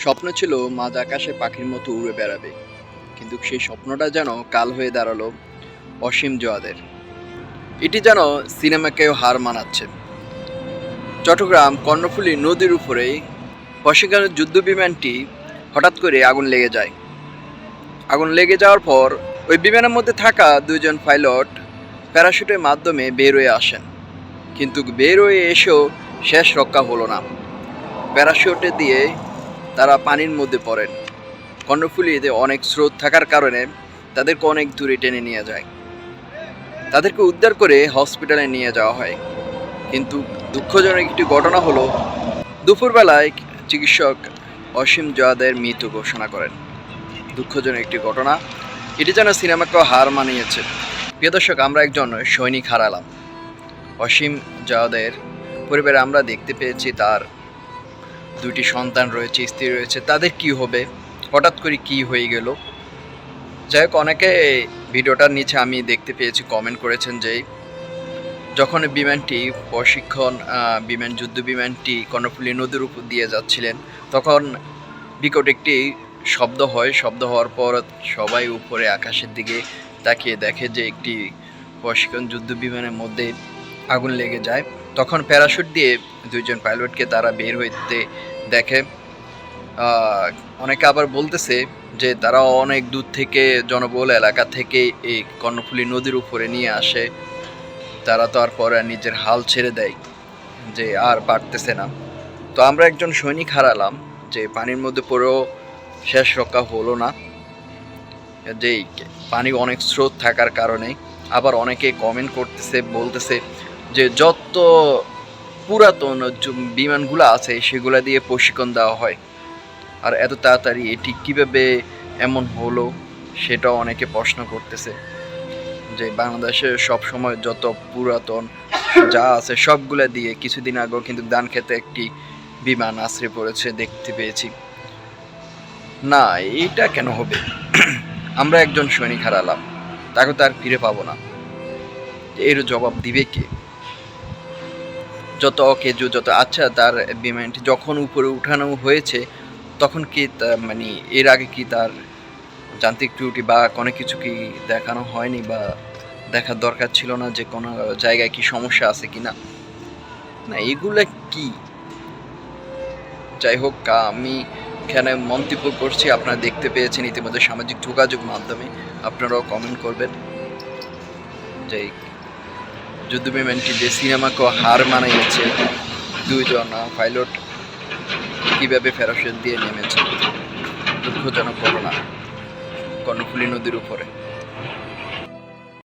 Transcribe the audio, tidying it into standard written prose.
স্বপ্ন ছিল মাঝ আকাশে পাখির মতো উড়ে বেড়াবে, কিন্তু সেই স্বপ্নটা যেন কাল হয়ে দাঁড়ালো অসীম জোয়াদের। এটি যেন সিনেমাকেও হার মানাচ্ছে। চট্টগ্রাম কর্ণফুলী নদীর উপরে ওয়াশিংটনের যুদ্ধ বিমানটি হঠাৎ করে আগুন লেগে যায়। আগুন লেগে যাওয়ার পর ওই বিমানের মধ্যে থাকা দুইজন পাইলট প্যারাশুটের মাধ্যমে বের হয়ে আসেন, কিন্তু বের হয়ে এসেও শেষ রক্ষা হলো না। প্যারাশুটে দিয়ে তারা পানির মধ্যে পড়েন। কর্ণফুলীতে অনেক স্রোত থাকার কারণে তাদেরকে অনেক দূরে টেনে নিয়ে যায়। তাদেরকে উদ্ধার করে হসপিটালে নিয়ে যাওয়া হয়, কিন্তু দুঃখজনক একটি ঘটনা হলো দুপুরবেলায় চিকিৎসক অসীম জোয়াদের মৃত ঘোষণা করেন। দুঃখজনক একটি ঘটনা, এটি যেন সিনেমাকেও হার মানিয়েছে। প্রিয় দর্শক, আমরা একজন সৈনিক হারালাম। অসীম জোয়াদের পরিবারে আমরা দেখতে পেয়েছি তার দুটি সন্তান রয়েছে, স্ত্রী রয়েছে, তাদের কি হবে, হঠাৎ করে কি হয়ে গেল। যাই হোক, অনেকে ভিডিওটার নিচে আমি দেখতে পেয়েছি কমেন্ট করেছেন যে যখন বিমানটি যুদ্ধ বিমানটি কর্ণফুলী নদীর উপর দিয়ে যাচ্ছিলেন, তখন বিকট একটি শব্দ হওয়ার পর সবাই উপরে আকাশের দিকে তাকিয়ে দেখে যে একটি প্রশিক্ষণ যুদ্ধ বিমানের মধ্যে আগুন লেগে যায়। তখন প্যারাশুট দিয়ে দুইজন পাইলটকে তারা বের হইতে দেখে। অনেকে আবার বলতেছে যে তারা অনেক দূর থেকে, জনবহুল এলাকা থেকে এই কর্ণফুলী নদীর উপরে নিয়ে আসে। তারা তো আর পরে নিজের হাল ছেড়ে দেয় যে আর পারতেছে না। তো আমরা একজন সৈনিক হারালাম, যে পানির মধ্যে পড়েও শেষ রক্ষা হলো না। যে পানি অনেক স্রোত থাকার কারণে। আবার অনেকে কমেন্ট করতেছে, বলতেছে যে যত পুরাতন বিমানগুলো আছে সেগুলা দিয়ে প্রশিক্ষণ দেওয়া হয়, আর এত তাড়াতাড়ি এটি কিভাবে এমন হলো সেটাও অনেকে প্রশ্ন করতেছে। যে বাংলাদেশে সব সময় যত পুরাতন যা আছে সবগুলা দিয়ে কিছুদিন আগেও কিন্তু ধান খেতে একটি বিমান আছড়ে পড়েছে, দেখতে পেয়েছি। না, এইটা কেন হবে? আমরা একজন সৈনিক হারালাম, তাকে তো আর ফিরে পাবো না। এর জবাব দিবে কে? যত আচ্ছা, তার বিমানটি যখন উপরে উঠানো হয়েছে তখন কি মানে এর আগে কি তার যান্ত্রিক ত্রুটি বা কোনো কিছু কি দেখানো হয়নি, বা দেখার দরকার ছিল না যে কোনো জায়গায় কি সমস্যা আছে কিনা? না, এগুলা কি? যাই হোক, আমি এখানে মন্তব্য করছি, আপনারা দেখতে পেয়েছেন ইতিমধ্যে সামাজিক যোগাযোগ মাধ্যমে। আপনারাও কমেন্ট করবেন যে যুদ্ধ বিমানটি যে সিনেমাকেও হার মানিয়েছে, দুইজন পাইলট কীভাবে প্যারাশুট দিয়ে নেমেছে। দুঃখজনক ঘটনা কর্ণফুলী নদীর উপরে।